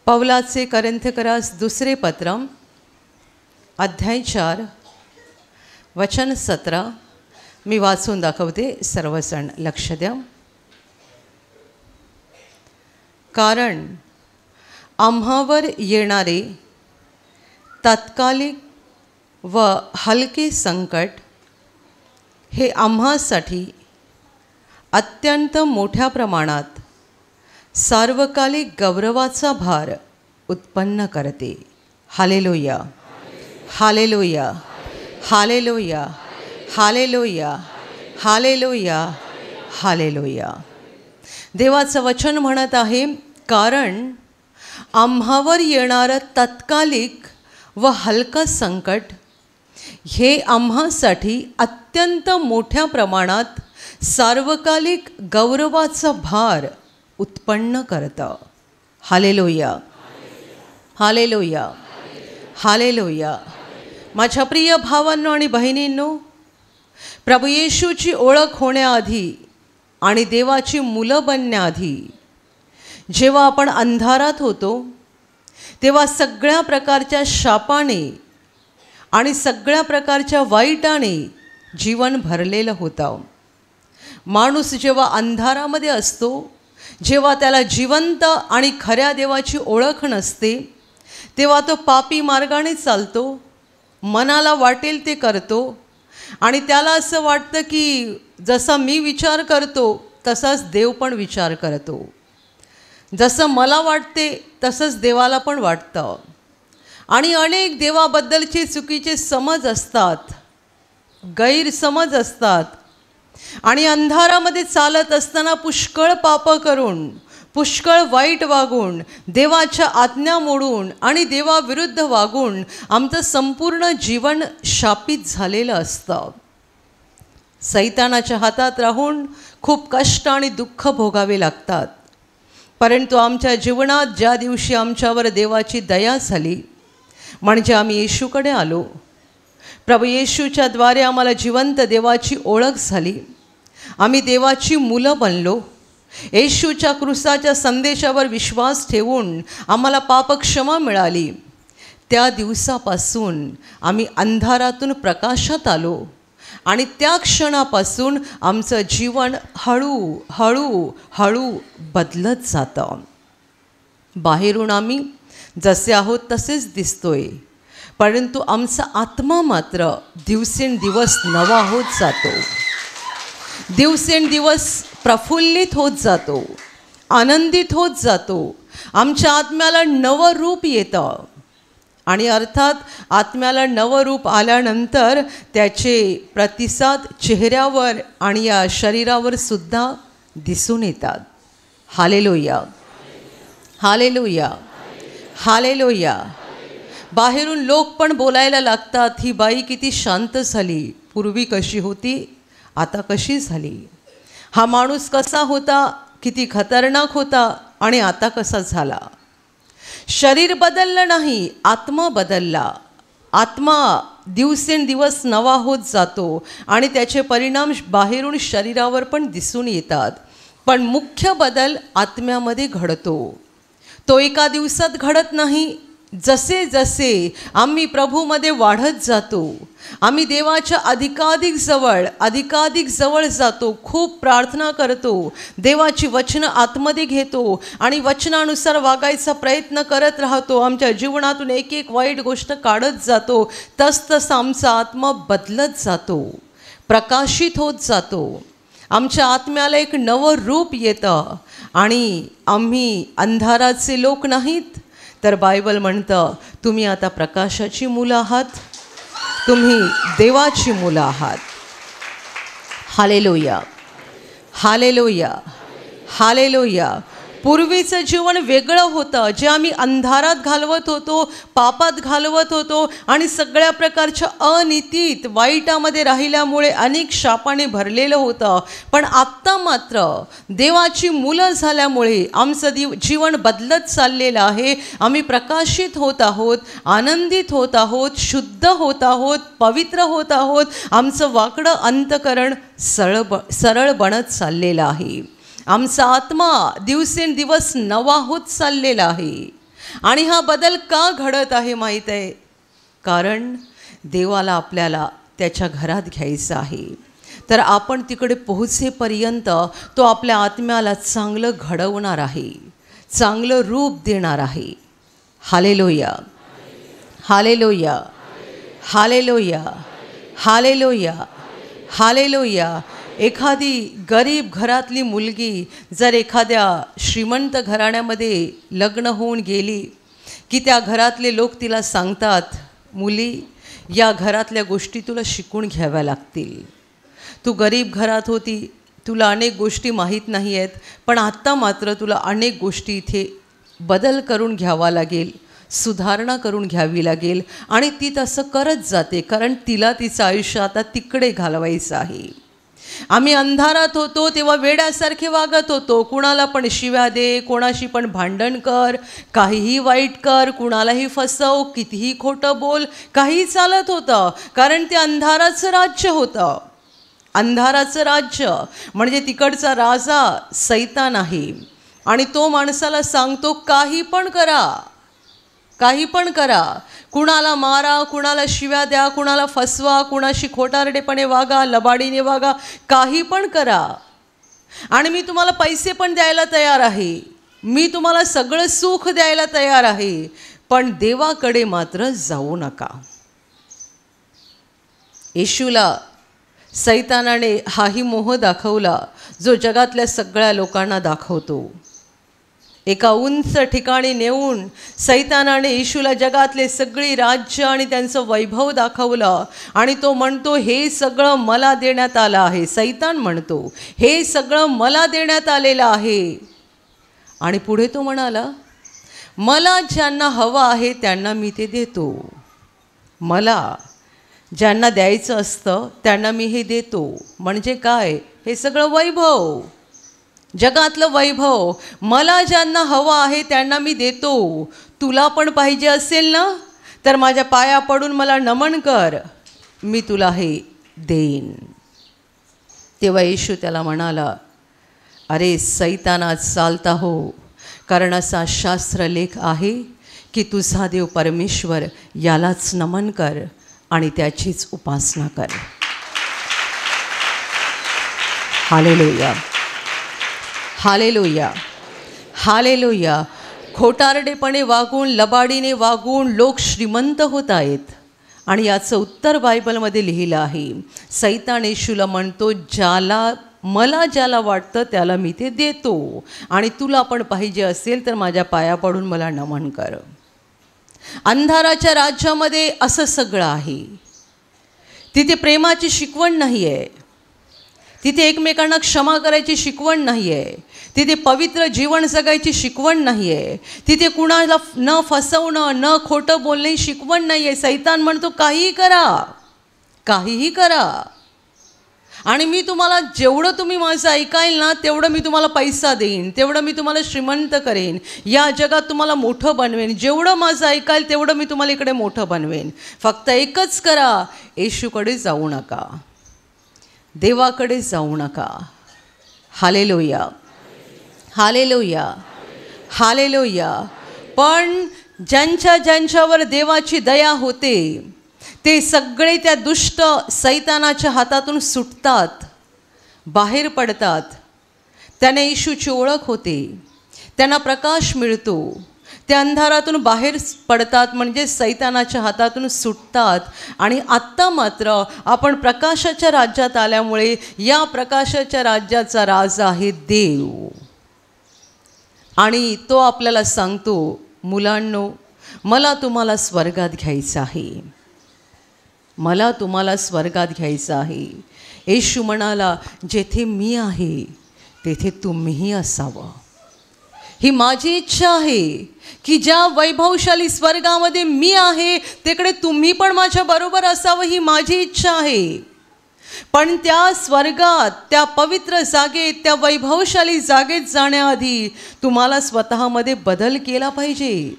पौलाचे करिंथकरास दुसरे पत्र अध्याय 4 वचन 17 मी वाचून दाखवते, सर्वजण लक्ष द्या. कारण आम्हावर येणारे तात्कालिक व हलके संकट हे आम्हासाठी अत्यंत मोठ्या प्रमाणात सार्वकालिक गौरवाचा भार उत्पन्न करते. Hallelujah, hallelujah, hallelujah, hallelujah, hallelujah, hallelujah. देवाचं वचन म्हणत आहे, कारण आम्हावर येणारं तात्कालिक व हलकं संकट हे आम्हासाठी अत्यंत मोठ्या प्रमाणात सार्वकालिक गौरवाचा भार उत्पन्न करतं. Hallelujah, hallelujah, hallelujah. माझ्या प्रिय भावांनो आणि बहिणींनो, प्रभू येशूची ओळख होण्याआधी आणि देवाची मुलं बनण्याआधी जेव्हा आपण अंधारात होतो तेव्हा सगळ्या प्रकारच्या शापाने आणि सगळ्या प्रकारच्या वाईटाने जीवन भरलेलं होतं. माणूस जेव्हा अंधारामध्ये असतो, जेव्हा त्याला जिवंत आणि खऱ्या देवाची ओळख नसते, तेव्हा तो पापी मार्गाने चालतो, मनाला वाटेल ते करतो आणि त्याला असं वाटतं की जसा मी विचार करतो तसाच देव पण विचार करतो, जसं मला वाटते तसंच देवाला पण वाटतं. आणि अनेक देवाबद्दलचे चुकीचे समज असतात, गैरसमज असतात आणि अंधारामध्ये चालत असताना पुष्कळ पाप करून, पुष्कळ वाईट वागून, देवाच्या आज्ञा मोडून आणि देवाविरुद्ध वागून आमचं संपूर्ण जीवन शापित झालेलं असतं. सैतानाच्या हातात राहून खूप कष्ट आणि दुःख भोगावे लागतात. परंतु आमच्या जीवनात ज्या दिवशी आमच्यावर देवाची दया झाली, म्हणजे आम्ही येशूकडे आलो, प्रभू येशूच्या द्वारे आम्हाला जिवंत देवाची ओळख झाली, आम्ही देवाची मुलं बनलो, येशूच्या क्रूसाच्या संदेशावर विश्वास ठेवून आम्हाला पापक्षमा मिळाली, त्या दिवसापासून आम्ही अंधारातून प्रकाशात आलो आणि त्या क्षणापासून आमचं जीवन हळू हळू बदलत जातं. बाहेरून आम्ही जसे आहोत तसेच दिसतोय, परंतु आमचा आत्मा मात्र दिवसेंदिवस नवा होत जातो, दिवसेंदिवस प्रफुल्लित होत जातो, आनंदित होत जातो. आमच्या आत्म्याला नवं रूप येतं आणि अर्थात आत्म्याला नवं रूप आल्यानंतर त्याचे प्रतिसाद चेहऱ्यावर आणि या शरीरावर सुद्धा दिसून येतात. Hallelujah, hallelujah, hallelujah. बाहेरून लोक पण बोलायला लागतात, ही बाई किती शांत झाली, पूर्वी कशी होती आता कशी झाली, हा माणूस कसा होता, किती खतरनाक होता आणि आता कसा झाला. शरीर बदललं नाही, आत्मा बदलला. आत्मा दिवसेंदिवस नवा होत जातो आणि त्याचे परिणाम बाहेरून शरीरावर पण दिसून येतात. पण मुख्य बदल आत्म्यामध्ये घडतो. तो एका दिवसात घडत नाही. जसे जसे आम्ही प्रभूमध्ये वाढत जातो, आम्ही देवाच्या अधिकाधिक जवळ जातो, खूप प्रार्थना करतो, देवाची वचनं आतमध्ये घेतो आणि वचनानुसार वागायचा प्रयत्न करत राहतो, आमच्या जीवनातून एक एक वाईट गोष्ट काढत जातो, तसतसं आमचा आत्मा बदलत जातो, प्रकाशित होत जातो. आमच्या आत्म्याला एक नवं रूप येतं आणि आम्ही अंधाराचे लोक नाहीत, तर बायबल म्हणतं तुम्ही आता प्रकाशाची मुलं आहात, तुम्ही देवाची मुलं आहात. Hallelujah, hallelujah, hallelujah. पूर्वीचं जीवन वेगळं होतं, जे आम्ही अंधारात घालवत होतो, पापात घालवत होतो आणि सगळ्या प्रकारच्या अनितीत वाईटामध्ये राहिल्यामुळे अनेक शापाने भरलेलं होतं. पण आत्ता मात्र देवाची मुलं झाल्यामुळे आमचं जीवन बदलत चाललेलं आहे. आम्ही प्रकाशित होत आहोत, आनंदित होत आहोत, शुद्ध होत आहोत, पवित्र होत आहोत. आमचं वाकडं अंतकरण सरळ बनत चाललेलं आहे. आमचा आत्मा दिवसेंदिवस नवा होत चाललेला आहे. आणि हा बदल का घडत आहे माहीत आहे? कारण देवाला आपल्याला त्याच्या घरात घ्यायचं आहे. तर आपण तिकडे पोहोचेपर्यंत तो आपल्या आत्म्याला चांगलं घडवणार आहे, चांगलं रूप देणार आहे. Hallelujah, hallelujah, hallelujah, hallelujah, hallelujah. एखादी गरीब घरातली मुलगी जर एखाद्या श्रीमंत घराण्यामध्ये लग्न होऊन गेली की त्या घरातले लोक तिला सांगतात, मुली या घरातल्या गोष्टी तुला शिकून घ्याव्या लागतील. तू गरीब घरात होती, तुला अनेक गोष्टी माहीत नाही आहेत, पण आत्ता मात्र तुला अनेक गोष्टी इथे बदल करून घ्यावा लागेल, सुधारणा करून घ्यावी लागेल. आणि ती तसं करत जाते, कारण तिला तिचं आयुष्य आता तिकडे घालवायचं आहे. आम्ही अंधारात होतो तेव्हा वेड्यासारखे वागत होतो. कुणाला पण शिव्या दे, कोणाशी पण भांडण कर, काहीही वाईट कर, कुणालाही फसव, कितीही खोटं बोल, काही चालत होतं. कारण ते अंधाराचं राज्य होतं. अंधाराचं राज्य म्हणजे तिकडचा राजा सैतान आहे. आणि तो माणसाला सांगतो काही पण करा, काही पण करा, कुणाला मारा, कुणाला शिव्या द्या, कुणाला फसवा, कुणाशी खोटारडेपणे वागा, लबाडीने वागा, काही पण करा. आणि मी तुम्हाला पैसे पण द्यायला तयार आहे, मी तुम्हाला सगळं सुख द्यायला तयार आहे, पण देवाकडे मात्र जाऊ नका. येशूला सैतानाने हाही मोह दाखवला जो जगातल्या सगळ्या लोकांना दाखवतो. एका उंच ठिकाणी नेऊन सैतानाने येशूला जगातले सगळी राज्य आणि त्यांचं वैभव दाखवलं. आणि तो म्हणतो हे सगळं मला देण्यात आलं आहे. सैतान म्हणतो हे सगळं मला देण्यात आलेलं आहे. आणि पुढे तो म्हणाला, मला ज्यांना हवं आहे त्यांना मी ते देतो. मला ज्यांना द्यायचं असतं त्यांना मी हे देतो. म्हणजे काय? हे सगळं वैभव, जगातलं वैभव मला ज्यांना हवं आहे त्यांना मी देतो. तुला पण पाहिजे असेल ना, तर माझ्या पाया पडून मला नमन कर, मी तुला हे देईन. तेव्हा येशू त्याला म्हणाला, अरे सैताना चालता हो, कारण असा शास्त्रलेख आहे की तुझा देव परमेश्वर यालाच नमन कर आणि त्याचीच उपासना कर. Hallelujah, hallelujah, hallelujah. खोटारडेपणे वागून, लबाडीने वागून लोक श्रीमंत होत आहेत. आणि याचं उत्तर बायबलमध्ये लिहिलं आहे. सैतान येशूला म्हणतो, मला ज्याला वाटतं त्याला मी ते देतो, आणि तुला पण पाहिजे असेल तर माझ्या पाया पडून मला नमन कर. अंधाराच्या राज्यामध्ये असं सगळं आहे. तिथे प्रेमाची शिकवण नाही आहे, तिथे एकमेकांना क्षमा करायची शिकवण नाही आहे, तिथे पवित्र जीवन जगायची शिकवण नाही आहे, तिथे कुणाला न फसवणं, न खोटं बोलणे शिकवण नाही आहे. सैतान म्हणतो काहीही करा, काहीही करा, आणि मी तुम्हाला जेवढं तुम्ही माझं ऐकाल ना तेवढं मी तुम्हाला पैसा देईन, तेवढं मी तुम्हाला श्रीमंत करेन, या जगात तुम्हाला मोठं बनवेन. जेवढं माझं ऐकाल तेवढं मी तुम्हाला इकडे मोठं बनवेन. फक्त एकच करा, येशूकडे जाऊ नका, देवाकडे जाऊ नका. Hallelujah, hallelujah, hallelujah. पण ज्यांच्यावर देवाची दया होते ते सगळे त्या दुष्ट सैतानाच्या हातातून सुटतात, बाहेर पडतात. त्यांना येशूची ओळख होते, त्यांना प्रकाश मिळतो, ते अंधारातून बाहेर पडतात, म्हणजे सैतानाच्या हातातून सुटतात. आणि आत्ता मात्र आपण प्रकाशाच्या राज्यात आल्यामुळे या प्रकाशाच्या राज्याचा राजा आहे देव. आणि तो आपल्याला सांगतो, मुलांनो, मला तुम्हाला स्वर्गात घ्यायचं आहे, मला तुम्हाला स्वर्गात घ्यायचं आहे. येशू म्हणाला, जेथे मी आहे तेथे तुम्हीही असावं. ही माझी इच्छा आहे की ज्या वैभवशाली स्वर्गामध्ये मी आहे तिकडे तुम्ही पण माझ्या बरोबर असावं, ही माझी इच्छा आहे. पण त्या स्वर्गात, त्या पवित्र जागेत, त्या वैभवशाली जागेत जाण्याआधी तुम्हाला स्वतःमध्ये बदल केला पाहिजे,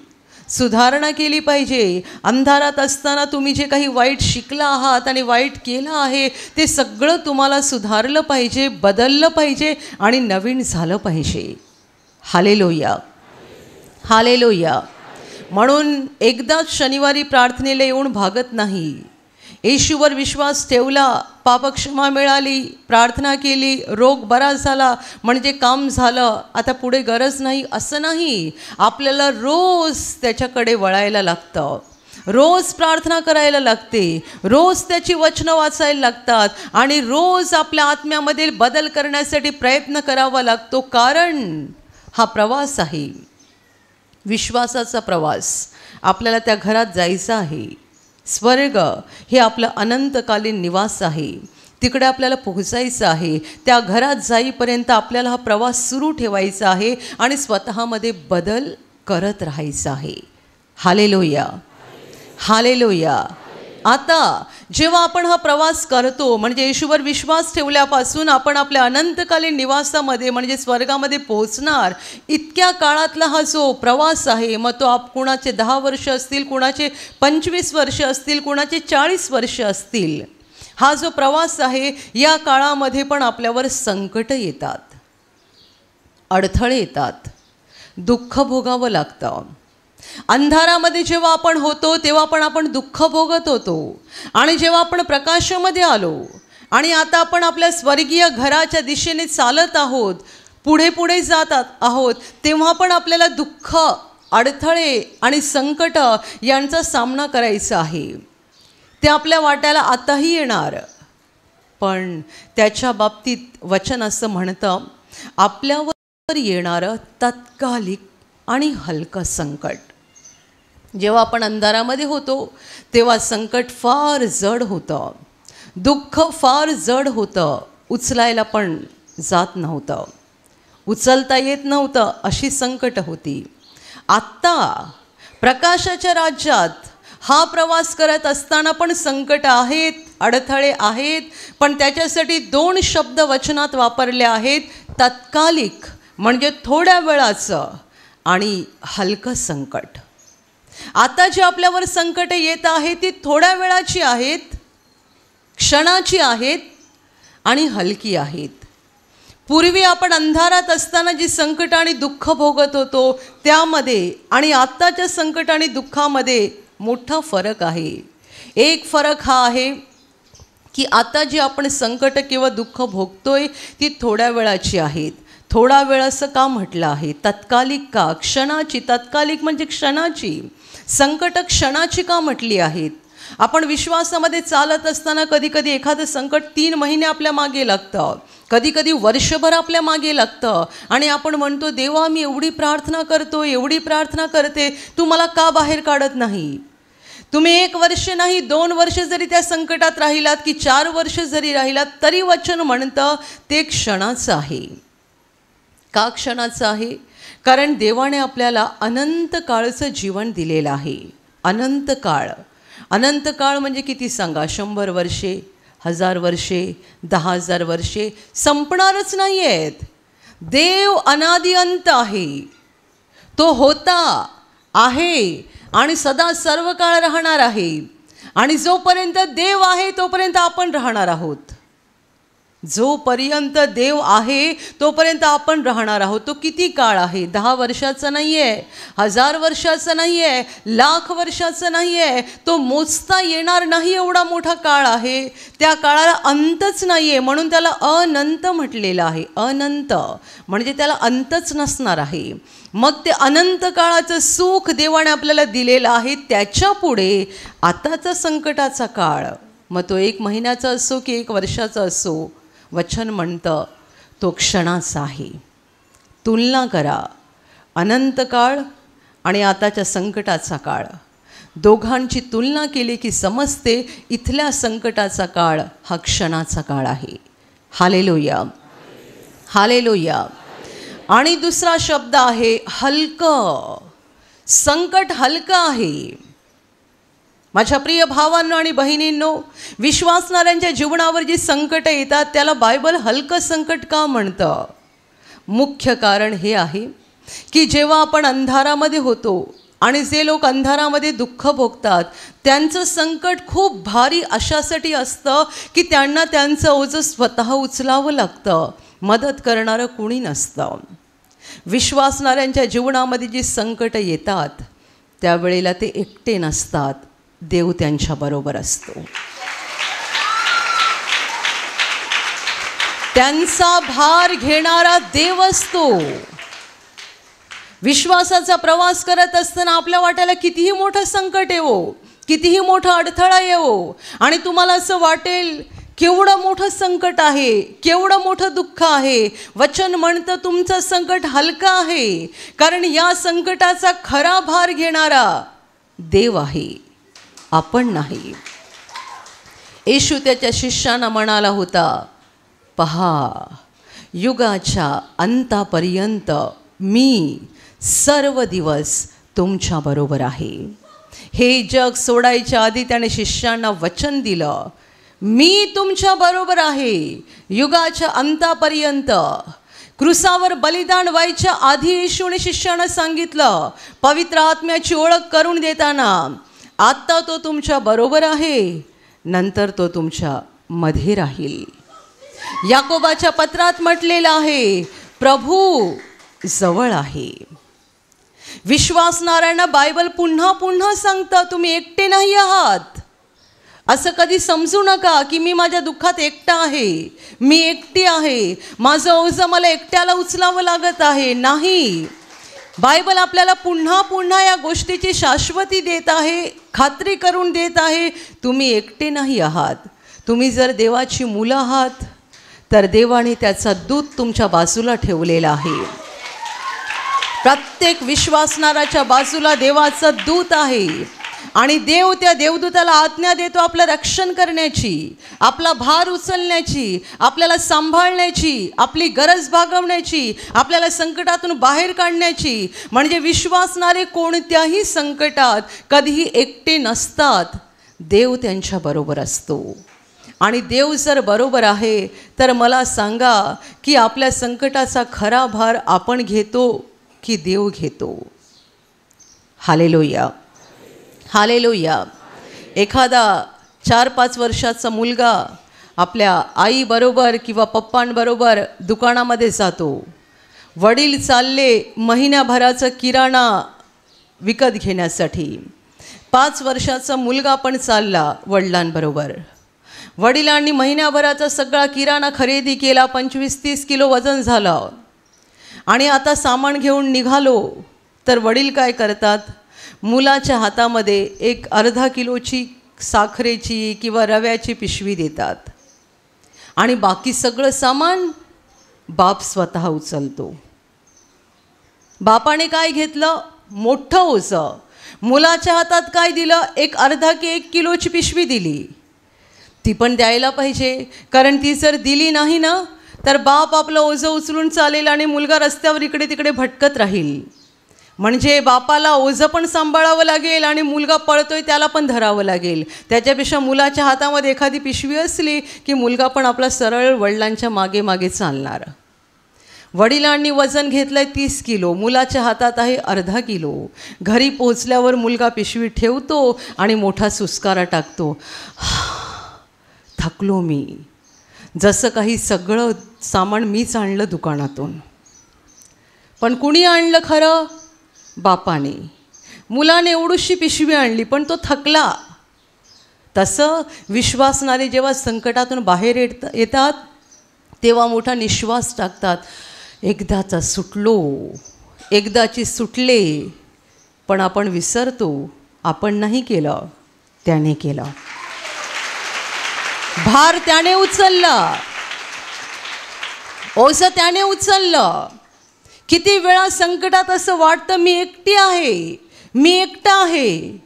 सुधारणा केली पाहिजे. अंधारात असताना तुम्ही जे काही वाईट शिकला आहात आणि वाईट केलं आहे ते सगळं तुम्हाला सुधारलं पाहिजे, बदललं पाहिजे आणि नवीन झालं पाहिजे. हालेलुया, हालेलुया, म्हणून एकदाच शनिवारी प्रार्थनेला येऊन भागत नाही. येशूवर विश्वास ठेवला, पापक्षमा मिळाली, प्रार्थना केली, रोग बरा झाला म्हणजे काम झालं, आता पुढे गरज नाही असं नाही. आपल्याला रोज त्याच्याकडे वळायला लागतं, रोज प्रार्थना करायला लागते, रोज त्याची वचनं वाचायला लागतात आणि रोज आपल्या आत्म्यामधील बदल करण्यासाठी प्रयत्न करावा लागतो. कारण हा प्रवास आहे, विश्वासाचा प्रवास. आपल्याला त्या घरात जायचं आहे. स्वर्ग हे आपलं अनंतकालीन निवास आहे, तिकडे आपल्याला पोहोचायचं आहे. त्या घरात जाईपर्यंत आपल्याला हा प्रवास सुरू ठेवायचा आहे आणि स्वतःमध्ये बदल करत राहायचं आहे. Hallelujah, hallelujah. आता जेव्हा आपण हा प्रवास करतो म्हणजे येशूवर विश्वास ठेवल्यापासून आपण आपल्या अनंतकालीन निवासामध्ये म्हणजे स्वर्गामध्ये पोहोचणार. इतक्या काळातला हा जो प्रवास आहे, मग तो कुणाचे 10 वर्ष असतील, कुणाचे 25 वर्ष असतील, कुणाचे 40 वर्ष असतील, हा जो प्रवास आहे या काळामध्ये पण आपल्यावर संकट येतात, अडथळे येतात, दुःख भोगावं लागतं. अंधारामध्ये जेव्हा आपण होतो तेव्हा पण आपण दुःख भोगत होतो आणि जेव्हा आपण प्रकाशामध्ये आलो आणि आता आपण आपल्या स्वर्गीय घराच्या दिशेने चालत आहोत, पुढे पुढे जात आहोत, तेव्हा पण आपल्याला दुःख, अडथळे आणि संकट यांचा सामना करायचा आहे. ते आपल्या वाट्याला आताही येणार. पण त्याच्या बाबतीत वचन असं म्हणतं, आपल्यावर येणारं तात्कालिक आणि हलकं संकट. जेव्हा आपण अंधारामध्ये होतो तेव्हा संकट फार जड होतं, दुःख फार जड होतं, उचलायला पण जात नव्हतं, उचलता येत नव्हतं, अशी संकट होती. आत्ता प्रकाशाच्या राज्यात हा प्रवास करत असताना पण संकट आहेत, अडथळे आहेत, पण त्याच्यासाठी 2 शब्द वचनात वेपरले आहेत, तात्कालिक म्हणजे थोड्या वेळाचं आणि हलकं संकट. आता जी आपल्यावर संकट येत आहेत ती थोड्या वेळाची आहेत, क्षणाची आहेत आणि हलकी आहेत. पूर्वी आपण अंधारात असताना जी संकट आणि दुःख भोगत होतो त्यामध्ये आणि आत्ताच्या संकट आणि दुःखामध्ये मोठा फरक आहे. एक फरक हा आहे की आता जी आपण संकट किंवा दुःख भोगतोय ती थोड्या वेळाची आहेत. थोडा वेळ असं का म्हटलं आहे? तात्कालिक का? क्षणाची. तात्कालिक म्हणजे क्षणाची. संकट क्षणाची का म्हटली आहेत? आपण विश्वासामध्ये चालत असताना कधी कधी एखादं संकट 3 महिने आपल्या मागे लागतं, कधी कधी वर्षभर आपल्या मागे लागतं आणि आपण म्हणतो, देवा मी एवढी प्रार्थना करतो, एवढी प्रार्थना करते, तू मला का बाहेर काढत नाही? तुम्ही 1 वर्ष नाही 2 वर्ष जरी त्या संकटात राहिलात की 4 वर्ष जरी राहिलात तरी वचन म्हणतं ते क्षणाचं आहे. का क्षणाचं आहे? कारण देवाने आपल्याला अनंत काळचं जीवन दिलेलं आहे. अनंत काळ. अनंत काळ म्हणजे किती सांगा? 100 वर्षे, 1000 वर्षे, 10,000 वर्षे संपणारच नाही आहेत. देव अनादि अंत आहे. तो होता, आहे आणि सदा सर्व काळ राहणार आहे. आणि जोपर्यंत देव आहे तोपर्यंत आपण राहणार आहोत. जोपर्यंत देव आहे तोपर्यंत आपण राहणार आहोत. तो किती काळ आहे? 10 वर्षाचा नाही आहे, 1000 वर्षाचा नाही आहे, लाख वर्षाचा नाही आहे. तो मोजता येणार नाही एवढा मोठा काळ आहे. त्या काळाला अंतच नाही आहे, म्हणून त्याला अनंत म्हटलेलं आहे. अनंत म्हणजे त्याला अंतच नसणार आहे. मग ते अनंत काळाचं सुख देवाने आपल्याला दिलेलं आहे. त्याच्या पुढे आताचा संकटाचा काळ, मग तो 1 महिन्याचा असो की 1 वर्षाचा असो, वचन म्हणतं तो क्षणाचा आहे. तुलना करा अनंत काळ आणि आताच्या संकटाचा काळ. दोघांची तुलना केली की समजते इथल्या संकटाचा काळ हा क्षणाचा काळ आहे. Hallelujah, hallelujah. आणि दुसरा शब्द आहे हलकं. संकट हलकं आहे. माझ्या प्रिय भावांनो आणि बहिणींनो, विश्वासणाऱ्यांच्या जीवनावर जी संकट येतात त्याला बायबल हलकं संकट का म्हणतं? मुख्य कारण हे आहे की जेव्हा आपण अंधारामध्ये होतो आणि जे लोक अंधारामध्ये दुःख भोगतात त्यांचं संकट खूप भारी अशासाठी असतं की त्यांना त्यांचं ओझं स्वतः उचलावं लागतं. मदत करणारं कुणी नसतं. विश्वासणाऱ्यांच्या जीवनामध्ये जी संकट येतात त्यावेळेला ते एकटे नसतात, देव त्यांच्याबरोबर असतो. त्यांचा भार घेणारा देव असतो. विश्वासाचा प्रवास करत असताना आपल्या वाट्याला कितीही मोठं संकट येवो, कितीही मोठा अडथळा येवो, आणि तुम्हाला असं वाटेल केवढं मोठं संकट आहे, केवढं मोठं दुःख आहे, वचन म्हणतं तुमचं संकट हलकं आहे, कारण या संकटाचा खरा भार घेणारा देव आहे, आपण नाही. येशू त्याच्या शिष्यांना म्हणाला होता, पहा, युगाच्या अंतापर्यंत मी सर्व दिवस तुमच्याबरोबर आहे. हे जग सोडायच्या आधी त्याने शिष्यांना वचन दिलं, मी तुमच्याबरोबर आहे युगाच्या अंतापर्यंत. क्रूसावर बलिदान व्हायच्या आधी येशूने शिष्यांना सांगितलं, पवित्र आत्म्याची ओळख करून देताना, आत्ता तो तुमच्या बरोबर आहे, नंतर तो तुमच्या मध्ये राहील. याकोबाच्या पत्रात म्हटलेलं आहे, प्रभू जवळ आहे. विश्वासणाऱ्यांना बायबल पुन्हा पुन्हा सांगतं, तुम्ही एकटे नाही आहात. असं कधी समजू नका की मी माझ्या दुःखात एकटा आहे, मी एकटी आहे, माझं ओझं मला एकट्याला उचलावं लागत आहे. नाही, बायबल आपल्याला पुन्हा पुन्हा या गोष्टीची शाश्वती देत आहे, खात्री करून देत आहे, तुम्ही एकटे नाही आहात. तुम्ही जर देवाची मुलं आहात तर देवाने त्याचा दूत तुमच्या बाजूला ठेवलेला आहे. प्रत्येक विश्वासणाऱ्याच्या बाजूला देवाचा दूत आहे, आणि देव त्या देवदूताला आज्ञा देतो आपलं रक्षण करण्याची, आपला भार उचलण्याची, आपल्याला सांभाळण्याची, आपली गरज भागवण्याची, आपल्याला संकटातून बाहेर काढण्याची. म्हणजे विश्वासणारे कोणत्याही संकटात कधीही एकटे नसतात, देव त्यांच्याबरोबर असतो. आणि देव जर बरोबर आहे तर मला सांगा की आपल्या संकटाचा खरा भार आपण घेतो की देव घेतो? Hallelujah, hallelujah. एखादा 4-5 वर्षाचा मुलगा आपल्या आईबरोबर किंवा पप्पांबरोबर दुकानामध्ये जातो. वडील चालले महिन्याभराचा किराणा विकत घेण्यासाठी. 5 वर्षाचा मुलगा पण चालला वडिलांबरोबर. वडिलांनी महिन्याभराचा सगळा किराणा खरेदी केला, 25-30 किलो वजन झालं, आणि आता सामान घेऊन निघालो. तर वडील काय करतात, मुलाच्या हातामध्ये एक अर्धा किलोची साखरेची किंवा रव्याची पिशवी देतात, आणि बाकी सगळं सामान बाप स्वतः उचलतो. बापाने काय घेतलं, मोठं ओझं. मुलाच्या हातात काय दिलं, एक अर्धा की 1 किलोची पिशवी दिली. ती पण द्यायला पाहिजे, कारण ती जर दिली नाही ना तर बाप आपलं ओझं उचलून चालेल आणि मुलगा रस्त्यावर इकडे तिकडे भटकत राहील. म्हणजे बापाला ओझं पण सांभाळावं लागेल आणि मुलगा पळतोय त्याला पण धरावं लागेल. त्याच्यापेक्षा मुलाच्या हातामध्ये एखादी पिशवी असली की मुलगा पण आपला सरळ वडिलांच्या मागे मागे चालणार. वडिलांनी वजन घेतलंय 30 किलो, मुलाच्या हातात आहे अर्धा किलो. घरी पोहोचल्यावर मुलगा पिशवी ठेवतो आणि मोठा सुस्कारा टाकतो, थकलो मी, जसं काही सगळं सामान मीच आणलं दुकानातून. पण कुणी आणलं खरं, बापाने. मुलाने एवढीशी पिशवी आणली पण तो थकला. तसं विश्वासणारे जेव्हा संकटातून बाहेर येतात तेव्हा मोठा निश्वास टाकतात, एकदाचा सुटलो, एकदाची सुटले. पण आपण विसरतो, आपण नाही केलं, त्याने केलं. भार त्याने उचलला, ओझं त्याने उचललं. किती वेळा संकटात असं वाटतं मी एकटी आहे, मी एकटा आहे.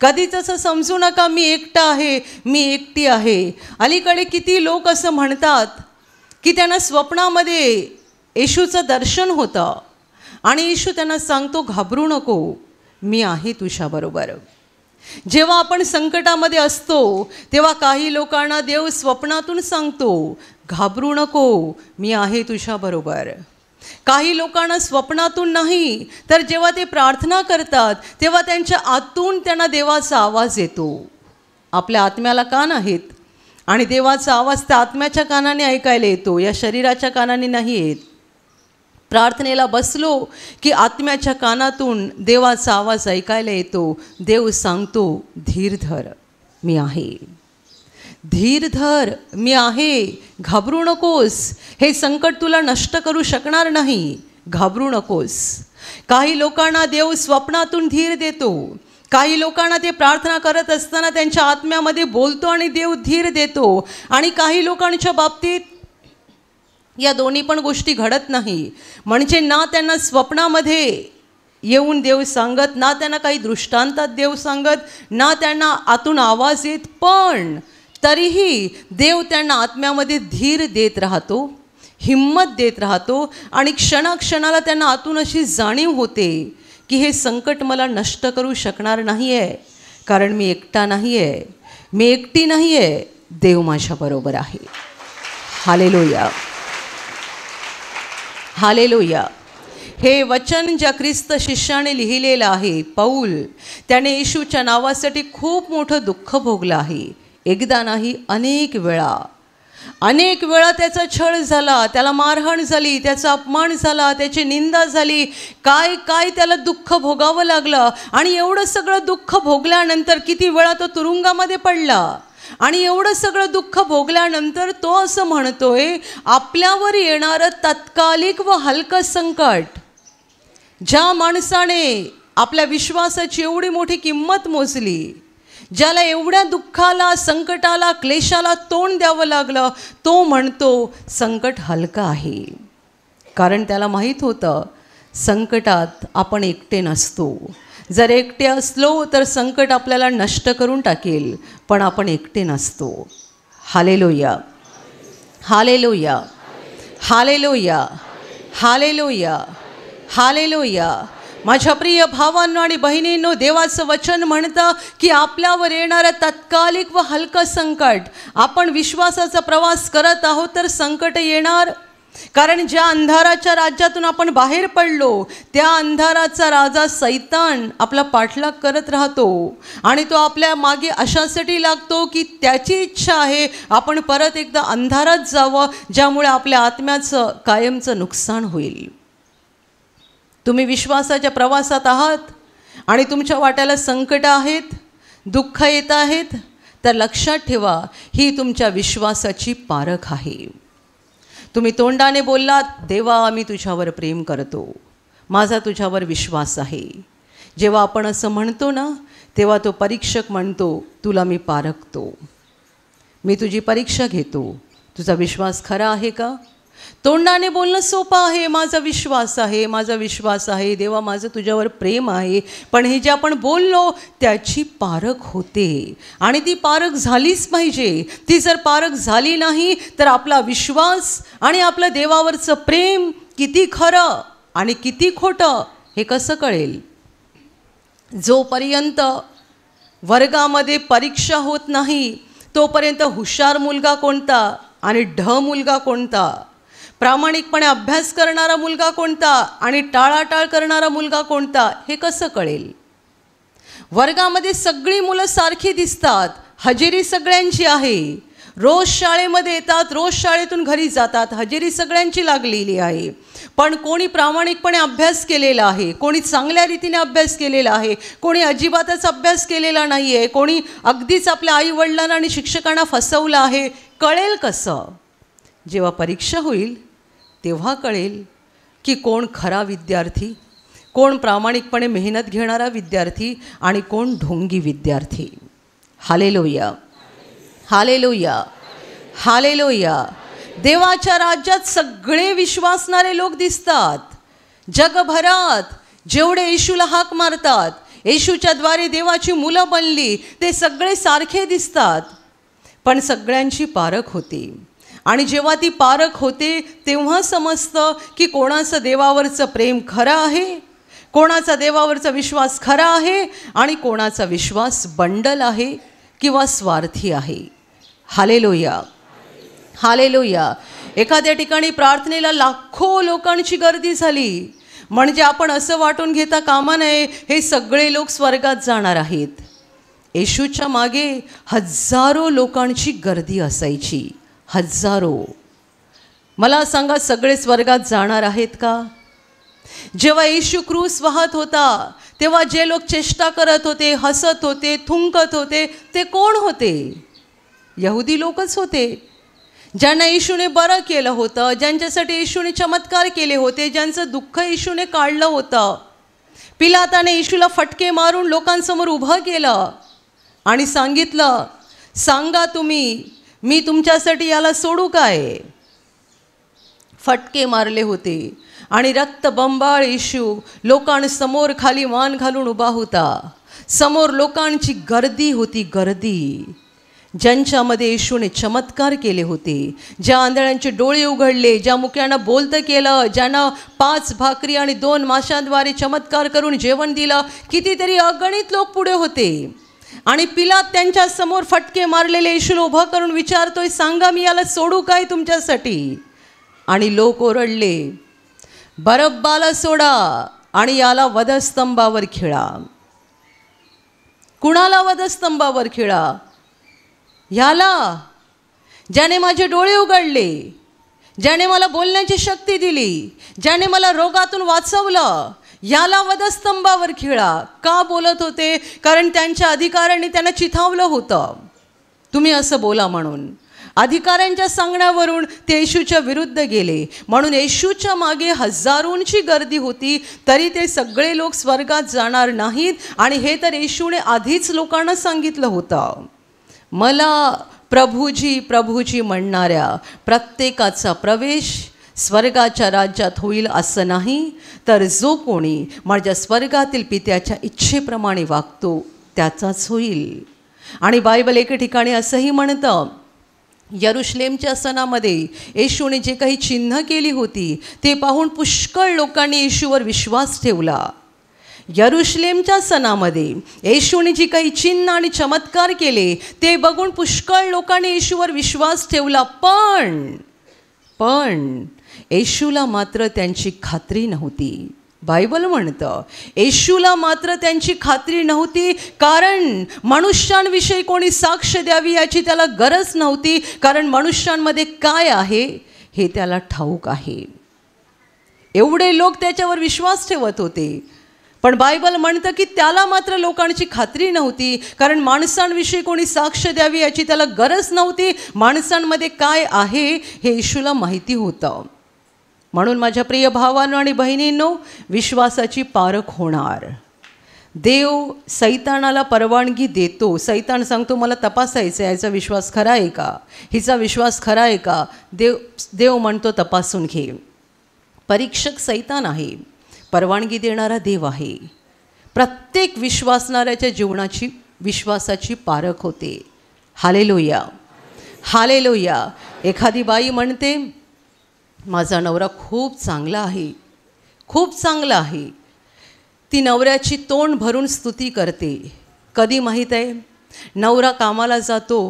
कधीच असं समजू नका मी एकटा आहे, मी एकटी आहे. अलीकडे किती लोक असं म्हणतात की त्यांना स्वप्नामध्ये येशूचं दर्शन होतं आणि येशू त्यांना सांगतो, घाबरू नको, मी आहे तुझ्याबरोबर. जेव्हा आपण संकटामध्ये असतो तेव्हा काही लोकांना देव स्वप्नातून सांगतो, घाबरू नको, मी आहे तुझ्याबरोबर. काही लोकांना स्वप्नातून नाही तर जेव्हा ते प्रार्थना करतात तेव्हा त्यांच्या आतून त्यांना देवाचा आवाज येतो. आपल्या आत्म्याला कान आहेत आणि देवाचा आवाज त्या आत्म्याच्या कानाने ऐकायला येतो, या शरीराच्या कानाने नाही येत. प्रार्थनेला बसलो की आत्म्याच्या कानातून देवाचा आवाज ऐकायला येतो. देव सांगतो, धीर धर, मी आहे. धीर धर, मी आहे. घाबरू नकोस, हे संकट तुला नष्ट करू शकणार नाही. घाबरू नकोस. काही लोकांना देव स्वप्नातून धीर देतो. काही लोकांना ते प्रार्थना करत असताना त्यांच्या आत्म्यामध्ये बोलतो आणि देव धीर देतो. आणि काही लोकांच्या बाबतीत या दोन्ही पण गोष्टी घडत नाही. म्हणजे ना त्यांना स्वप्नामध्ये येऊन देव सांगत, ना त्यांना काही दृष्टांतात देव सांगत, ना त्यांना आतून आवाज येत, पण तरीही देव त्यांना आत्म्यामध्ये धीर देत राहतो, हिम्मत देत राहतो. आणि क्षणाक्षणाला त्यांना आतून अशी जाणीव होते की हे संकट मला नष्ट करू शकणार नाही आहे, कारण मी एकटा नाही आहे, मी एकटी नाही आहे, देव माझ्याबरोबर आहे. Hallelujah, hallelujah. हे वचन ज्या ख्रिस्त शिष्याने लिहिलेलं आहे, पौल, त्याने येशूच्या नावासाठी खूप मोठं दुःख भोगलं आहे. एकदा नाही, अनेक वेळा त्याचा छळ झाला, त्याला मारहाण झाली, त्याचा अपमान झाला, त्याची निंदा झाली, काय काय त्याला दुःख भोगावं लागलं. आणि एवढं सगळं दुःख भोगल्यानंतर किती वेळा तो तुरुंगामध्ये पडला. आणि एवढं सगळं दुःख भोगल्यानंतर तो असं म्हणतोय, आपल्यावर येणारं तात्कालिक व हलकं संकट, ज्या माणसाने आपल्या विश्वासाची एवढी मोठी किंमत मोजली, ज्याला एवढ्या दुःखाला, संकटाला, क्लेशाला तोंड द्यावं लागलं, तो म्हणतो संकट हलकं आहे. कारण त्याला माहीत होतं संकटात आपण एकटे नसतो. जर एकटे असलो तर संकट आपल्याला नष्ट करून टाकेल, पण आपण एकटे नसतो. Hallelujah, hallelujah, hallelujah, hallelujah, hallelujah. माझ्या प्रिय भावांनो आणि बहिणींनो, देवाचं वचन म्हणतं की आपल्यावर येणारं तात्कालिक व हलकं संकट, आपण विश्वासाचा प्रवास करत आहोत तर संकट येणार. कारण ज्या अंधाराच्या राज्यातून आपण बाहेर पडलो, त्या अंधाराचा राजा सैतान आपला पाठलाग करत राहतो. आणि तो आपल्या मागे अशासाठी लागतो की त्याची इच्छा आहे आपण परत एकदा अंधारात जावं, ज्यामुळे आपल्या आत्म्याचं कायमचं नुकसान होईल. तुम्ही विश्वासाच्या प्रवासात आहात आणि तुमच्या वाट्याला संकट आहेत, दुःख येत आहेत, तर लक्षात ठेवा, ही तुमच्या विश्वासाची पारख आहे. तुम्ही तोंडाने बोललात, देवा मी तुझ्यावर प्रेम करतो, माझा तुझ्यावर विश्वास आहे. जेव्हा आपण असं म्हणतो ना, तेव्हा तो परीक्षक म्हणतो, तुला मी पारखतो, मी तुझी परीक्षा घेतो, तुझा विश्वास खरा आहे का. तोंडाने बोलणं सोपं आहे, माझा विश्वास आहे, माझा विश्वास आहे, देवा माझं तुझ्यावर प्रेम आहे. पण हे जे आपण बोललो त्याची पारख होते आणि ती पारख झालीच पाहिजे. ती जर पारख झाली नाही तर आपला विश्वास आणि आपलं देवावरचं प्रेम किती खरं आणि किती खोटं हे कसं कळेल. जोपर्यंत वर्गामध्ये परीक्षा होत नाही तोपर्यंत हुशार मुलगा कोणता आणि ढ मुलगा कोणता, प्रामाणिकपणे अभ्यास करणारा मुलगा कोणता आणि टाळाटाळ करणारा मुलगा कोणता हे कसं कळेल. वर्गामध्ये सगळी मुलं सारखी दिसतात, हजेरी सगळ्यांची आहे, रोज शाळेमध्ये येतात, रोज शाळेतून घरी जातात, हजेरी सगळ्यांची लागलेली आहे. पण कोणी प्रामाणिकपणे अभ्यास केलेला आहे, कोणी चांगल्या रीतीने अभ्यास केलेला आहे, कोणी अजिबातच अभ्यास केलेला नाही आहे, कोणी अगदीच आपल्या आईवडिलांना आणि शिक्षकांना फसवलं आहे. कळेल कसं. जेव्हा परीक्षा होईल तेव्हा कळेल की कोण खरा विद्यार्थी, कोण प्रामाणिकपणे मेहनत घेणारा विद्यार्थी आणि कोण ढोंगी विद्यार्थी. Hallelujah, hallelujah, hallelujah. देवाच्या राज्यात सगळे विश्वासणारे लोक दिसतात. जगभरात जेवढे येशूला हाक मारतात, येशूच्या द्वारे देवाची मुलं बनली, ते सगळे सारखे दिसतात. पण सगळ्यांची पारख होती. आणि जेव्हा ती पारख होते तेव्हा समजतं की कोणाचं देवावरचं प्रेम खरं आहे, कोणाचा देवावरचा विश्वास खरा आहे आणि कोणाचा विश्वास बंडल आहे किंवा स्वार्थी आहे. Hallelujah, hallelujah. एखाद्या ठिकाणी प्रार्थनेला लाखो लोकांची गर्दी झाली म्हणजे आपण असं वाटून घेता कामा नये हे सगळे लोक स्वर्गात जाणार आहेत. येशूच्या मागे हजारो लोकांची गर्दी असायची, हजारो. मला सांगा, सगळे स्वर्गात जाणार आहेत का. जेव्हा येशू क्रूस वाहत होता तेव्हा जे लोक चेष्टा करत होते, हसत होते, थुंकत होते, ते कोण होते? यहुदी लोकच होते. ज्यांना येशूने बरं केलं होतं, ज्यांच्यासाठी येशूने चमत्कार केले होते, ज्यांचं दुःख येशूने काढलं होतं. पिलाताने येशूला फटके मारून लोकांसमोर उभं केलं आणि सांगितलं, सांगा तुम्ही, मी तुमच्यासाठी याला सोडू काय? फटके मारले होते आणि रक्तबंबाळ येशू लोकांसमोर खाली मान घालून उभा होता. समोर लोकांची गर्दी होती, गर्दी, ज्यांच्यामध्ये येशूने चमत्कार केले होते, ज्या आंधळ्यांचे डोळे उघडले, ज्या मुक्यांना बोलतं केलं, ज्यांना 5 भाकरी आणि 2 माशांद्वारे चमत्कार करून जेवण दिलं. कितीतरी अगणित लोक पुढे होते आणि पिलात त्यांच्या समोर फटके मारलेले येशूला उभं करून विचारतोय, सांगा मी याला सोडू काय तुमच्यासाठी? आणि लोक ओरडले, बरब्बाला सोडा आणि याला वधस्तंभावर खिळा. कुणाला वधस्तंभावर खिळा? याला, ज्याने माझे डोळे उघडले, ज्याने मला बोलण्याची शक्ती दिली, ज्याने मला रोगातून वाचवलं, याला वधस्तंभावर खिळा. का बोलत होते? कारण त्यांच्या अधिकाऱ्यांनी त्यांना चिथावलं होतं, तुम्ही असं बोला म्हणून. अधिकाऱ्यांच्या सांगण्यावरून ते येशूच्या विरुद्ध गेले. म्हणून येशूच्या मागे हजारोंची गर्दी होती, तरी ते सगळे लोक स्वर्गात जाणार नाहीत. आणि हे तर येशूने आधीच लोकांना सांगितलं होतं. मला प्रभूजी प्रभूजी म्हणणाऱ्या प्रत्येकाचा प्रवेश स्वर्गाच्या राज्यात होईल असं नाही, तर जो कोणी माझ्या स्वर्गातील पित्याच्या इच्छेप्रमाणे वागतो त्याचाच होईल. आणि बायबल एके ठिकाणी असंही म्हणतं, यरुशलेमच्या सणामध्ये येशूने जे काही चिन्ह केली होती ते पाहून पुष्कळ लोकांनी येशूवर विश्वास ठेवला. यरुशलेमच्या सणामध्ये येशूने जी काही चिन्ह आणि चमत्कार केले ते बघून पुष्कळ लोकांनी येशूवर विश्वास ठेवला. पण येशूला मात्र त्यांची खात्री नव्हती. बायबल म्हणतं येशूला मात्र त्यांची खात्री नव्हती, कारण मनुष्यांविषयी कोणी साक्ष द्यावी याची त्याला गरज नव्हती, कारण मनुष्यांमध्ये काय आहे हे त्याला ठाऊक आहे. एवढे लोक त्याच्यावर विश्वास ठेवत होते, पण बायबल म्हणतं की त्याला मात्र लोकांची खात्री नव्हती, कारण माणसांविषयी कोणी साक्ष द्यावी याची त्याला गरज नव्हती. माणसांमध्ये काय आहे हे येशूला माहिती होतं. म्हणून माझ्या प्रिय भावांनो आणि बहिणींनो, विश्वासाची पारख होणार. देव सैतानाला परवानगी देतो. सैतान सांगतो मला तपासायचं आहे, याचा विश्वास खरा आहे का, हिचा विश्वास खरा आहे का. देव म्हणतो तपासून घे. परीक्षक सैतान आहे, परवानगी देणारा देव आहे. प्रत्येक विश्वासणाऱ्याच्या जीवनाची विश्वासाची पारख होते. Hallelujah, hallelujah. एखादी बाई म्हणते माझा नवरा खूप चांगला आहे, खूप चांगला आहे. ती नवऱ्याची तोंड भरून स्तुती करते. कधी माहीत आहे, नवरा कामाला जातो,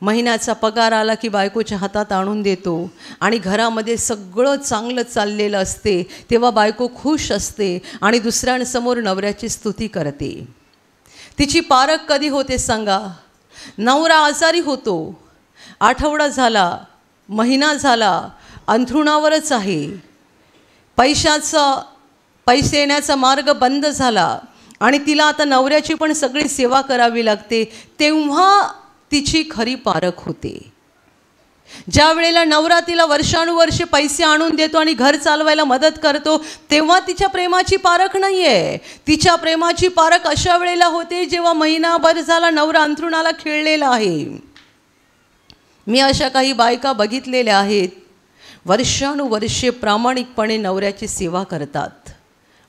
महिन्याचा पगार आला की बायकोच्या हातात आणून देतो आणि घरामध्ये सगळं चांगलं चाललेलं असते, तेव्हा बायको खुश असते आणि दुसऱ्यांसमोर नवऱ्याची स्तुती करते. तिची पारख कधी होते सांगा? नवरा आजारी होतो, आठवडा झाला, महिना झाला, अंथरुणावरच आहे, पैसे येण्याचा मार्ग बंद झाला आणि तिला आता नवऱ्याची पण सगळी सेवा करावी लागते, तेव्हा तिची खरी पारख होते. ज्या वेळेला नवरा तिला वर्षानुवर्षे पैसे आणून देतो आणि घर चालवायला मदत करतो, तेव्हा तिच्या प्रेमाची पारख नाही आहे. तिच्या प्रेमाची पारख अशा वेळेला होते जेव्हा महिनाभर झाला नवरा अंथरुणाला खिळलेला आहे. मी अशा काही बायका बघितलेल्या आहेत, वर्षानुवर्षे प्रामाणिकपणे नवऱ्याची सेवा करतात,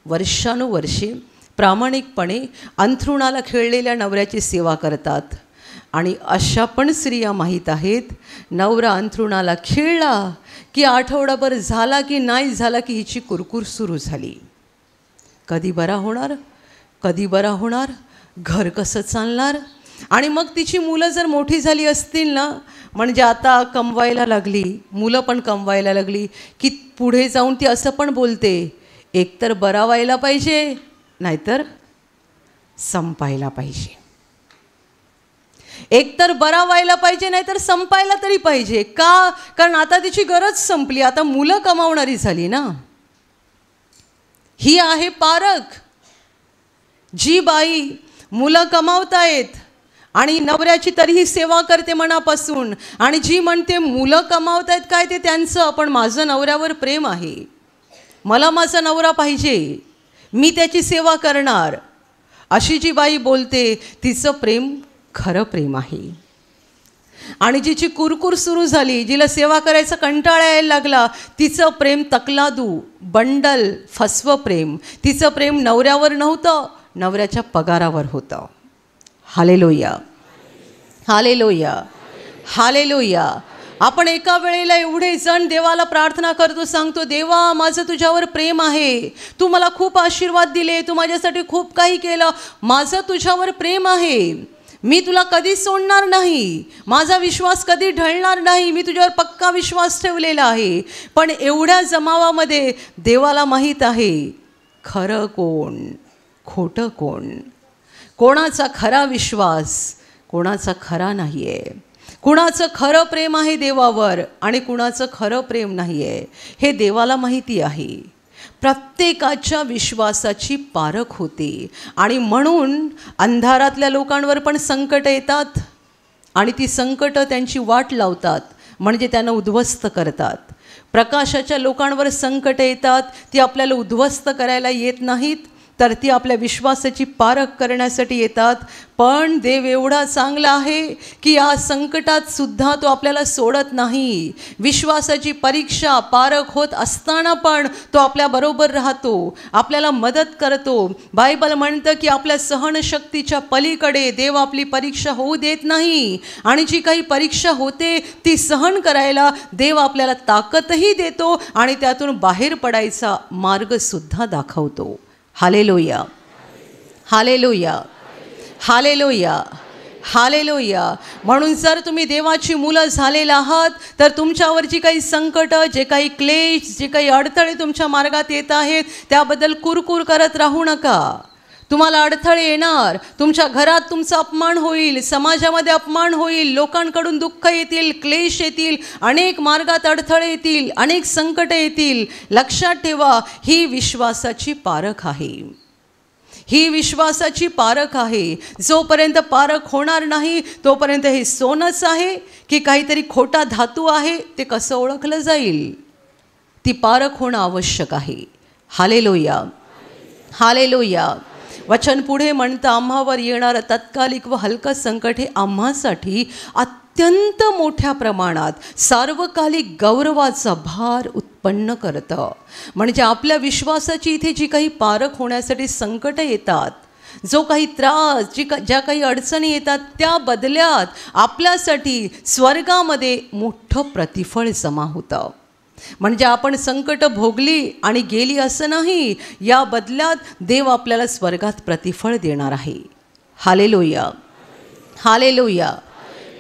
वर्षानुवर्षे प्रामाणिकपणे अंथरुणाला खिळलेल्या नवऱ्याची सेवा करतात. आणि अशा पण स्त्रिया माहीत आहेत, नवरा अंथरुणाला खिळला की आठवडाभर झाला की नाही झाला की हिची कुरकुर सुरू झाली. कधी बरा होणार, कधी बरा होणार, घर कसं चालणार. आणि मग तिची मुलं जर मोठी झाली असतील ना, म्हणजे आता कमवायला लागली, मुलं पण कमवायला लागली, की पुढे जाऊन ती असं पण बोलते, एकतर बरा व्हायला पाहिजे नाहीतर संपायला पाहिजे, एकतर बरा व्हायला पाहिजे नाहीतर संपायला तरी पाहिजे. का? कारण आता तिची गरज संपली, आता मुलं कमावणारी झाली ना. ही आहे पारख. जी बाई मुलं कमावतायत आणि नवऱ्याची तरीही सेवा करते मनापासून, आणि जी म्हणते मुलं कमावतायत काय ते त्यांचं, पण माझं नवऱ्यावर प्रेम आहे, मला माझा नवरा पाहिजे, मी त्याची सेवा करणार, अशी जी बाई बोलते तिचं प्रेम खरं प्रेम आहे. आणि जिची कुरकुर सुरू झाली, जिला सेवा करायचा कंटाळा यायला लागला, तिचं प्रेम तकलादू, बंडल, फसवं प्रेम. तिचं प्रेम नवऱ्यावर नव्हतं, नवऱ्याच्या पगारावर होतं. Hallelujah, hallelujah, hallelujah. आपण एका वेळेला एवढे जण देवाला प्रार्थना करतो, सांगतो, देवा माझं तुझ्यावर प्रेम आहे, तू मला खूप आशीर्वाद दिले, तू माझ्यासाठी खूप काही केलं, माझं तुझ्यावर प्रेम आहे, मी तुला कधी सोडणार नाही, माझा विश्वास कधी ढळणार नाही, मी तुझ्यावर पक्का विश्वास ठेवलेला आहे. पण एवढ्या जमावामध्ये देवाला माहीत आहे खरं कोण, खोटं कोण, कोणाचा खरा विश्वास, कोणाचा खरा नाही आहे, कुणाचं खरं प्रेम आहे देवावर आणि कुणाचं खरं प्रेम नाही आहे, हे देवाला माहिती आहे. प्रत्येकाच्या विश्वासाची पारख होते. आणि म्हणून अंधारातल्या लोकांवर पण संकट येतात आणि ती संकट त्यांची वाट लावतात, म्हणजे त्यांना उद्ध्वस्त करतात. प्रकाशाच्या लोकांवर संकट येतात, ती आपल्याला उद्ध्वस्त करायला येत नाहीत, तर ती आपल्या विश्वासाची पारख करण्यासाठी येतात. पण देव एवढा चांगला आहे की या संकटात सुद्धा तो आपल्याला सोडत नाही. विश्वासाची परीक्षा पारख होत असताना पण तो आपल्याबरोबर राहतो, आपल्याला मदत करतो. बायबल म्हणतं की आपल्या सहनशक्तीच्या पलीकडे देव आपली परीक्षा होऊ देत नाही, आणि जी काही परीक्षा होते ती सहन करायला देव आपल्याला ताकदही देतो आणि त्यातून बाहेर पडायचा मार्गसुद्धा दाखवतो. Hallelujah, hallelujah, hallelujah, hallelujah. म्हणून जर तुम्ही देवाची मुलं झालेला आहात, तर तुमच्यावर जी काही संकट, जे काही क्लेश, जे काही अडथळे तुमच्या मार्गात येत आहेत, त्याबद्दल कुरकुर करत राहू नका. तुम्हाला अडथळे येणार, तुमच्या घरात तुमचा अपमान होईल, समाजामध्ये अपमान होईल, लोकांकडून दुःख येतील, क्लेश येतील, अनेक मार्गात अडथळे येतील, अनेक संकट येतील. लक्षात ठेवा, ही विश्वासाची पारख आहे, ही विश्वासाची पारख आहे. जोपर्यंत पारख होणार नाही तोपर्यंत हे सोनंच आहे की काहीतरी खोटा धातू आहे ते कसं ओळखलं जाईल. ती पारख होणं आवश्यक आहे. Hallelujah, hallelujah. वचन पुढे म्हणतं, आम्हावर येणारं तत्कालिक व हलकं संकट हे आम्हासाठी अत्यंत मोठ्या प्रमाणात सार्वकालिक गौरवाचा भार उत्पन्न करतं. म्हणजे आपल्या विश्वासाची इथे जी काही पारख होण्यासाठी संकट येतात, जो काही त्रास, ज्या काही अडचणी येतात, त्या बदल्यात आपल्यासाठी स्वर्गामध्ये मोठं प्रतिफळ जमा होतं. म्हणजे आपण संकट भोगली आणि गेली असं नाही, या बदल्यात देव आपल्याला स्वर्गात प्रतिफळ देणार आहे. Hallelujah, hallelujah,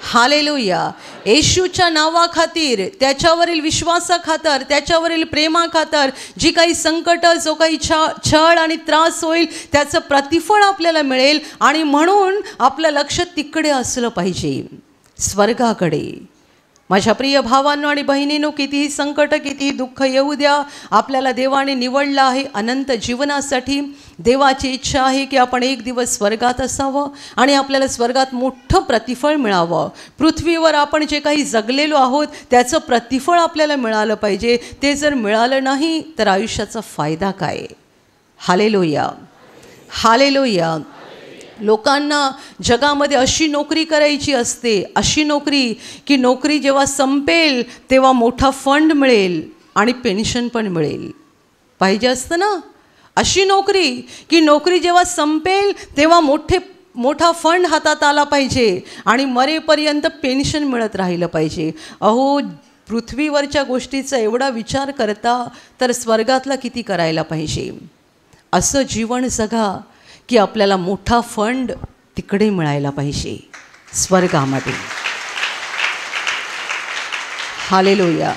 hallelujah. येशूच्या नावाखातीर, त्याच्यावरील विश्वासाखातर, त्याच्यावरील प्रेमाखातर जी काही संकट, जो काही छळ आणि त्रास होईल, त्याचं प्रतिफळ आपल्याला मिळेल. आणि म्हणून आपलं लक्ष तिकडे असलं पाहिजे, स्वर्गाकडे. माझ्या प्रिय भावांनो आणि बहिणींनो, कितीही संकट, कितीही दुःख येऊ द्या, आपल्याला देवाने निवडलं आहे अनंत जीवनासाठी. देवाची इच्छा आहे की आपण एक दिवस स्वर्गात असावं आणि आपल्याला स्वर्गात मोठं प्रतिफळ मिळावं. पृथ्वीवर आपण जे काही जगलेलो आहोत त्याचं प्रतिफळ आपल्याला मिळालं पाहिजे. ते जर मिळालं नाही तर आयुष्याचा फायदा काय? Hallelujah, hallelujah. लोकांना जगामध्ये अशी नोकरी करायची असते, अशी नोकरी की नोकरी जेव्हा संपेल तेव्हा मोठा फंड मिळेल आणि पेन्शन पण मिळेल. पाहिजे असतं ना अशी नोकरी की नोकरी जेव्हा संपेल तेव्हा मोठा फंड हातात आला पाहिजे आणि मरेपर्यंत पेन्शन मिळत राहिलं पाहिजे. अहो, पृथ्वीवरच्या गोष्टीचा एवढा विचार करता तर स्वर्गातला किती करायला पाहिजे. असं जीवन जगा की आपल्याला मोठा फंड तिकडे मिळायला पाहिजे, स्वर्गामध्ये. Hallelujah,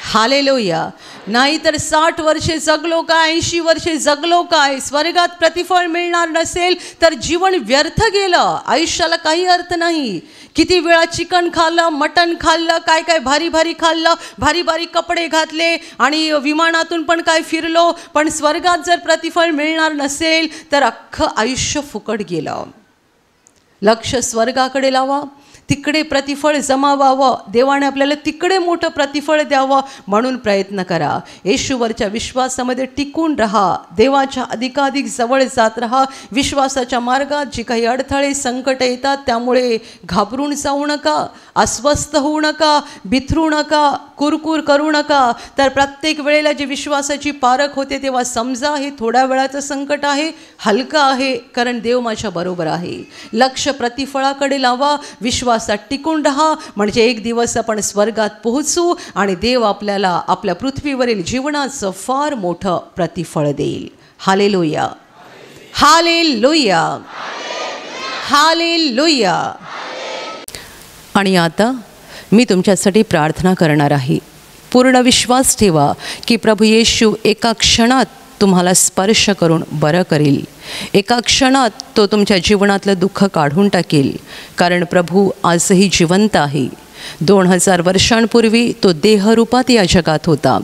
hallelujah. नाहीतर 60 वर्षे जगलो काय, 80 वर्षे जगलो काय, स्वर्गात प्रतिफळ मिळणार नसेल तर जीवन व्यर्थ गेलं, आयुष्याला काही अर्थ नाही. किती वेळा चिकन खाल्लं, मटण खाल्लं, काय काय भारी भारी खाल्लं, भारी भारी कपडे घातले आणि विमानातून पण काय फिरलो, पण स्वर्गात जर प्रतिफळ मिळणार नसेल तर अख्खं आयुष्य फुकट गेलं. लक्ष स्वर्गाकडे लावा, तिकडे प्रतिफळ जमावावं, देवाने आपल्याला तिकडे मोठं प्रतिफळ द्यावं म्हणून प्रयत्न करा. येशूवरच्या विश्वासामध्ये टिकून राहा, देवाच्या अधिकाधिक जवळ जात राहा. विश्वासाच्या मार्गात जी काही अडथळे संकट येतात त्यामुळे घाबरून जाऊ नका, अस्वस्थ होऊ नका, बिथरू नका, कुरकुर करू नका. तर प्रत्येक वेळेला जी विश्वासाची पारख होते तेव्हा समजा हे थोड्या वेळाचं संकट आहे, हलकं आहे, कारण देव माझ्या बरोबर आहे. लक्ष प्रतिफळाकडे लावा, विश्वासात टिकून राहा, म्हणजे एक दिवस आपण स्वर्गात पोहोचू आणि देव आपल्याला आपल्या पृथ्वीवरील जीवनाचं फार मोठं प्रतिफळ देईल. Hallelujah, hallelujah, hallelujah. आणि आता मी तुमच्यासाठी प्रार्थना करणार आहे. पूर्ण विश्वास ठेवा की प्रभू येशू एका क्षणात तुम्हाला स्पर्श करून बरं करेल. एका क्षणात तो तुमच्या जीवनातलं दुःख काढून टाकेल, कारण प्रभू आजही जिवंत आहे. 2000 वर्षांपूर्वी तो देहरूपात या जगात होता,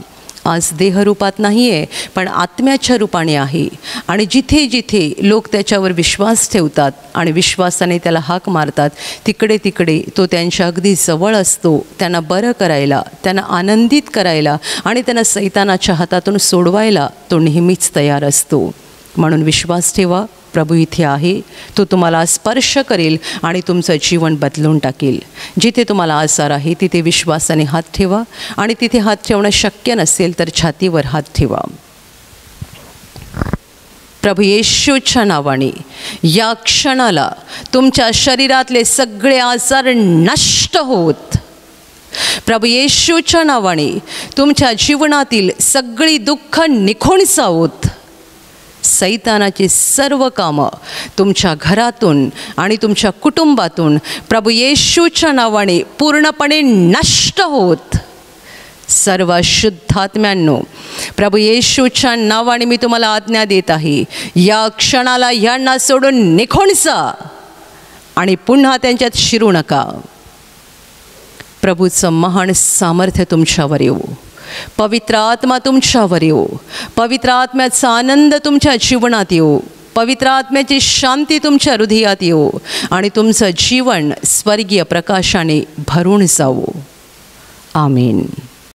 आज देहरूपात नाही आहे पण आत्म्याच्या रूपाने आहे. आणि जिथे जिथे लोक त्याच्यावर विश्वास ठेवतात आणि विश्वासाने त्याला हाक मारतात तिकडे तिकडे तो त्यांच्या अगदी जवळ असतो, त्यांना बरं करायला, त्यांना आनंदित करायला आणि त्यांना सैतानाच्या हातातून सोडवायला तो नेहमीच तयार असतो. म्हणून विश्वास ठेवा, प्रभू इथे आहे, तो तुम्हाला स्पर्श करेल आणि तुमचं जीवन बदलून टाकेल. जिथे तुम्हाला आजार आहे तिथे विश्वासाने हात ठेवा आणि तिथे हात ठेवणं शक्य नसेल तर छातीवर हात ठेवा. प्रभू येशूच्या नावाने या क्षणाला तुमच्या शरीरातले सगळे आजार नष्ट होत, प्रभू येशूच्या नावाने तुमच्या जीवनातील सगळी दुःख निघून जावोत. सैतानाची सर्व कामं तुमच्या घरातून आणि तुमच्या कुटुंबातून प्रभू येशूच्या नावाने पूर्णपणे नष्ट होत. सर्व शुद्धात्म्यांनो, प्रभू येशूच्या नावाने मी तुम्हाला आज्ञा देत आहे, या क्षणाला यांना सोडून निघून जा आणि पुन्हा त्यांच्यात शिरू नका. प्रभूचं महान सामर्थ्य तुमच्यावर येऊ, पवित्र आत्मा तुमच्यावर येऊ, पवित्र आत्म्याचा आनंद तुमच्या जीवनात येऊ, पवित्र आत्म्याची शांती तुमच्या हृदयात येऊ आणि तुमचं जीवन स्वर्गीय प्रकाशाने भरून जावो. आमीन.